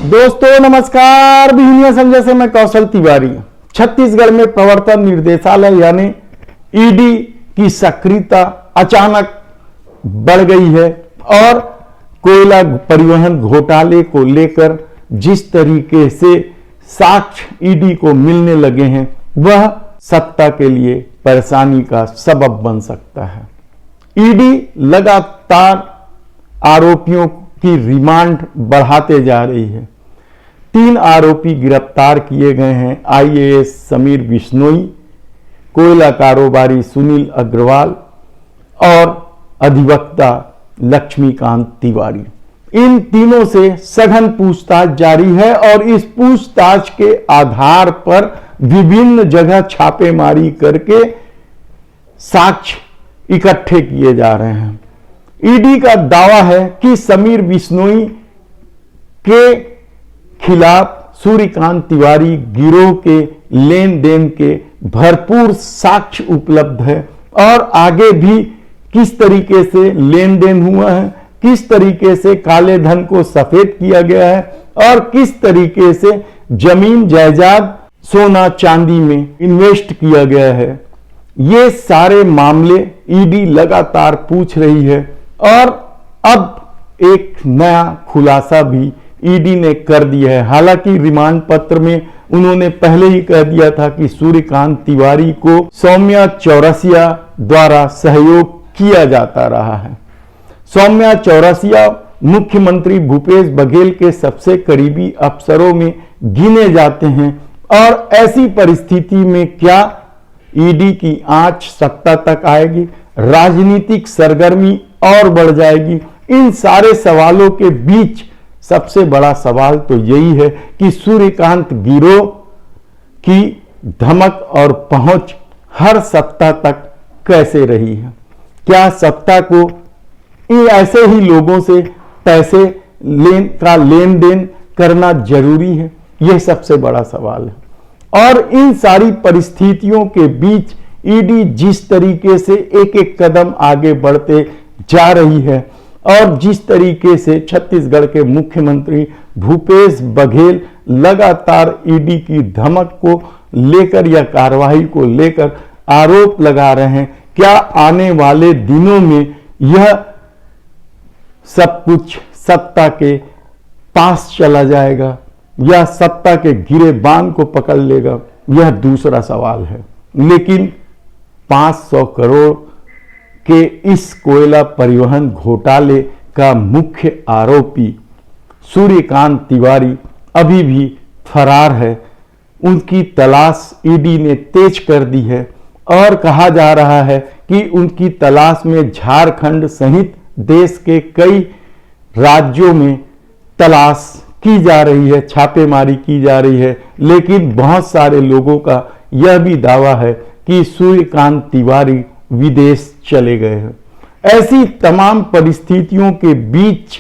दोस्तों नमस्कार। बिहनिया समझे से मैं कौशल तिवारी। छत्तीसगढ़ में प्रवर्तन निर्देशालय यानी ईडी की सक्रियता अचानक बढ़ गई है और कोयला परिवहन घोटाले को लेकर जिस तरीके से साक्ष्य ईडी को मिलने लगे हैं वह सत्ता के लिए परेशानी का सबब बन सकता है। ईडी लगातार आरोपियों की रिमांड बढ़ाते जा रही है। 3 आरोपी गिरफ्तार किए गए हैं। आईएएस समीर बिश्नोई, कोयला कारोबारी सुनील अग्रवाल और अधिवक्ता लक्ष्मीकांत तिवारी। इन तीनों से सघन पूछताछ जारी है और इस पूछताछ के आधार पर विभिन्न जगह छापेमारी करके साक्ष्य इकट्ठे किए जा रहे हैं। ईडी का दावा है कि समीर बिश्नोई के खिलाफ सूर्यकांत तिवारी गिरोह के लेन देन के भरपूर साक्ष्य उपलब्ध है और आगे भी किस तरीके से लेन देन हुआ है, किस तरीके से काले धन को सफेद किया गया है और किस तरीके से जमीन जायदाद सोना चांदी में इन्वेस्ट किया गया है। ये सारे मामले ईडी लगातार पूछ रही है और अब एक नया खुलासा भी ईडी ने कर दिया है। हालांकि रिमांड पत्र में उन्होंने पहले ही कह दिया था कि सूर्यकांत तिवारी को सौम्या चौरसिया द्वारा सहयोग किया जाता रहा है। सौम्या चौरसिया मुख्यमंत्री भूपेश बघेल के सबसे करीबी अफसरों में गिने जाते हैं और ऐसी परिस्थिति में क्या ईडी की आंच सत्ता तक आएगी, राजनीतिक सरगर्मी और बढ़ जाएगी? इन सारे सवालों के बीच सबसे बड़ा सवाल तो यही है कि सूर्यकांत गिरोह की धमक और पहुंच हर सत्ता तक कैसे रही है? क्या सत्ता को ऐसे ही लोगों से पैसे लेन देन करना जरूरी है? यह सबसे बड़ा सवाल है। और इन सारी परिस्थितियों के बीच ईडी जिस तरीके से एक एक कदम आगे बढ़ते जा रही है और जिस तरीके से छत्तीसगढ़ के मुख्यमंत्री भूपेश बघेल लगातार ईडी की धमक को लेकर या कार्रवाई को लेकर आरोप लगा रहे हैं, क्या आने वाले दिनों में यह सब कुछ सत्ता के पास चला जाएगा या सत्ता के गिरेबान को पकड़ लेगा? यह दूसरा सवाल है। लेकिन 500 करोड़ के इस कोयला परिवहन घोटाले का मुख्य आरोपी सूर्यकांत तिवारी अभी भी फरार है। उनकी तलाश ईडी ने तेज कर दी है और कहा जा रहा है कि उनकी तलाश में झारखंड सहित देश के कई राज्यों में तलाश की जा रही है, छापेमारी की जा रही है। लेकिन बहुत सारे लोगों का यह भी दावा है कि सूर्यकांत तिवारी विदेश चले गए हैं। ऐसी तमाम परिस्थितियों के बीच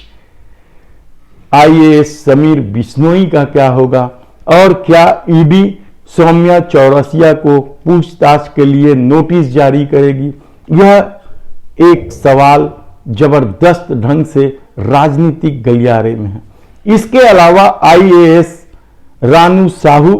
आईएएस समीर बिश्नोई का क्या होगा और क्या ईडी सौम्या चौरसिया को पूछताछ के लिए नोटिस जारी करेगी? यह एक सवाल जबरदस्त ढंग से राजनीतिक गलियारे में है। इसके अलावा आईएएस रानू साहू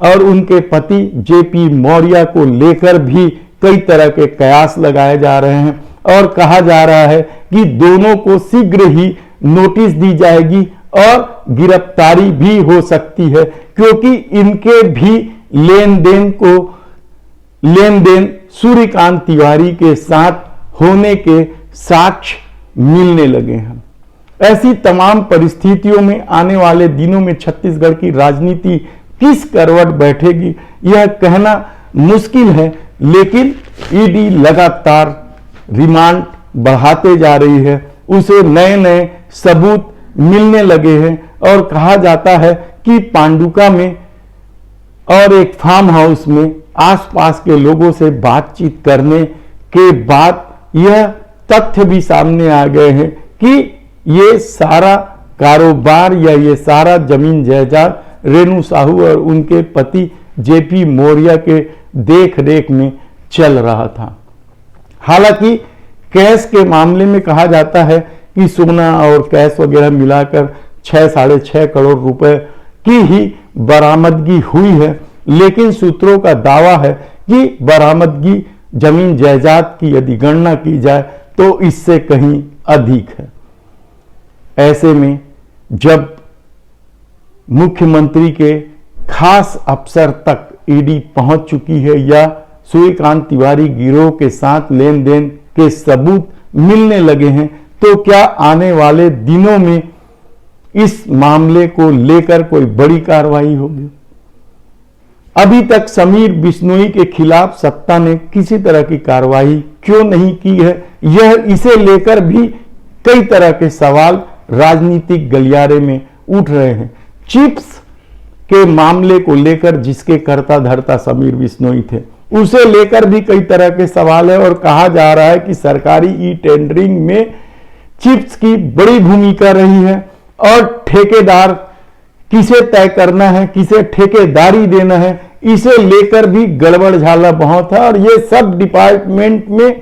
और उनके पति जेपी मौर्य को लेकर भी कई तरह के कयास लगाए जा रहे हैं और कहा जा रहा है कि दोनों को शीघ्र ही नोटिस दी जाएगी और गिरफ्तारी भी हो सकती है, क्योंकि इनके भी लेन देन सूर्यकांत तिवारी के साथ होने के साक्ष्य मिलने लगे हैं। ऐसी तमाम परिस्थितियों में आने वाले दिनों में छत्तीसगढ़ की राजनीति किस करवट बैठेगी यह कहना मुश्किल है। लेकिन ईडी लगातार रिमांड बढ़ाते जा रही है, उसे नए नए सबूत मिलने लगे हैं और कहा जाता है कि पांडुका में और एक फार्म हाउस में आसपास के लोगों से बातचीत करने के बाद यह तथ्य भी सामने आ गए हैं कि ये सारा कारोबार या ये सारा जमीन जायदाद रेणु साहू और उनके पति जेपी मौर्य के देख रेख में चल रहा था। हालांकि कैश के मामले में कहा जाता है कि सोना और कैश वगैरह मिलाकर 6-6.5 करोड़ रुपए की ही बरामदगी हुई है, लेकिन सूत्रों का दावा है कि बरामदगी जमीन जायदाद की यदि गणना की जाए तो इससे कहीं अधिक है। ऐसे में जब मुख्यमंत्री के खास अफसर तक ईडी पहुंच चुकी है या सूर्यकांत तिवारी गिरोह के साथ लेन देन के सबूत मिलने लगे हैं, तो क्या आने वाले दिनों में इस मामले को लेकर कोई बड़ी कार्रवाई होगी? अभी तक समीर बिश्नोई के खिलाफ सत्ता ने किसी तरह की कार्रवाई क्यों नहीं की है, इसे लेकर भी कई तरह के सवाल राजनीतिक गलियारे में उठ रहे हैं। चिप्स के मामले को लेकर जिसके कर्ता धर्ता समीर बिश्नोई थे, उसे लेकर भी कई तरह के सवाल है और कहा जा रहा है कि सरकारी ई टेंडरिंग में चिप्स की बड़ी भूमिका रही है और ठेकेदार किसे तय करना है, किसे ठेकेदारी देना है, इसे लेकर भी गड़बड़ झाला बहुत है और ये सब डिपार्टमेंट में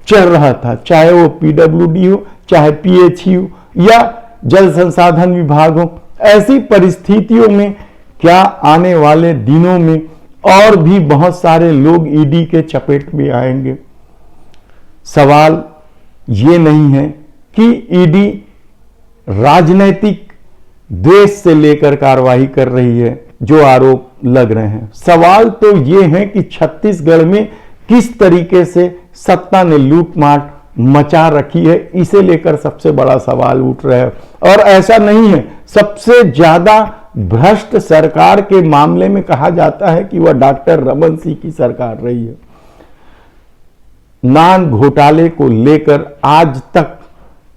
चल रहा था, चाहे वो पीडब्ल्यूडी हो, चाहे पीएचई हो या जल संसाधन विभाग हो। ऐसी परिस्थितियों में क्या आने वाले दिनों में और भी बहुत सारे लोग ईडी के चपेट में आएंगे? सवाल ये नहीं है कि ईडी राजनैतिक द्वेष से लेकर कार्रवाई कर रही है जो आरोप लग रहे हैं। सवाल तो ये है कि छत्तीसगढ़ में किस तरीके से सत्ता ने लूटमार मचा रखी है, इसे लेकर सबसे बड़ा सवाल उठ रहा है। और ऐसा नहीं है, सबसे ज्यादा भ्रष्ट सरकार के मामले में कहा जाता है कि वह डॉक्टर रमन सिंह की सरकार रही है। नान घोटाले को लेकर आज तक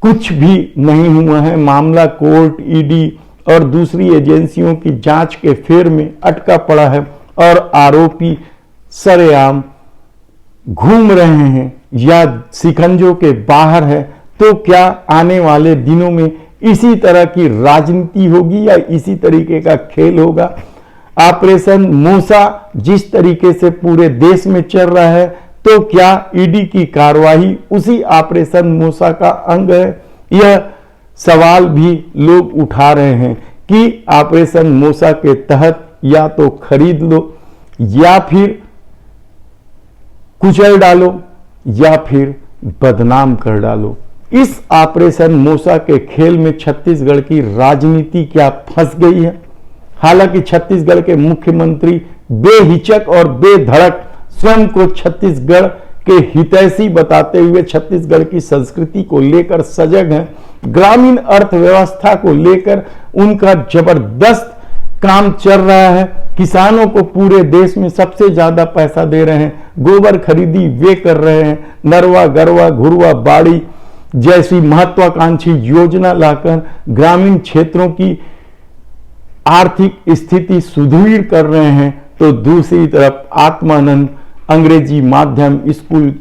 कुछ भी नहीं हुआ है। मामला कोर्ट, ईडी और दूसरी एजेंसियों की जांच के फेर में अटका पड़ा है और आरोपी सरेआम घूम रहे हैं या शिकंजों के बाहर है। तो क्या आने वाले दिनों में इसी तरह की राजनीति होगी या इसी तरीके का खेल होगा? ऑपरेशन मूसा जिस तरीके से पूरे देश में चल रहा है, तो क्या ईडी की कार्रवाई उसी ऑपरेशन मूसा का अंग है? यह सवाल भी लोग उठा रहे हैं कि ऑपरेशन मूसा के तहत या तो खरीद लो या फिर कुचल डालो या फिर बदनाम कर डालो। इस ऑपरेशन मूसा के खेल में छत्तीसगढ़ की राजनीति क्या फंस गई है? हालांकि छत्तीसगढ़ के मुख्यमंत्री बेहिचक और बेधड़क स्वयं को छत्तीसगढ़ के हितैषी बताते हुए छत्तीसगढ़ की संस्कृति को लेकर सजग हैं। ग्रामीण अर्थव्यवस्था को लेकर उनका जबरदस्त काम चल रहा है। किसानों को पूरे देश में सबसे ज्यादा पैसा दे रहे हैं, गोबर खरीदी वे कर रहे हैं, नरवा गरवा घुरवा बाड़ी जैसी महत्वाकांक्षी योजना लाकर ग्रामीण क्षेत्रों की आर्थिक स्थिति सुदृढ़ कर रहे हैं। तो दूसरी तरफ आत्मानंद अंग्रेजी माध्यम स्कूल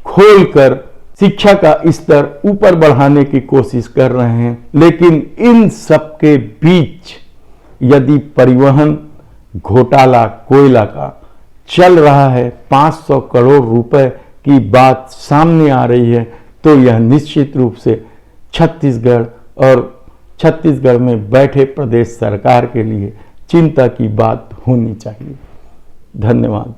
खोलकर शिक्षा का स्तर ऊपर बढ़ाने की कोशिश कर रहे हैं। लेकिन इन सब के बीच यदि परिवहन घोटाला कोयला का चल रहा है, 500 करोड़ रुपए की बात सामने आ रही है, तो यह निश्चित रूप से छत्तीसगढ़ और छत्तीसगढ़ में बैठे प्रदेश सरकार के लिए चिंता की बात होनी चाहिए। धन्यवाद।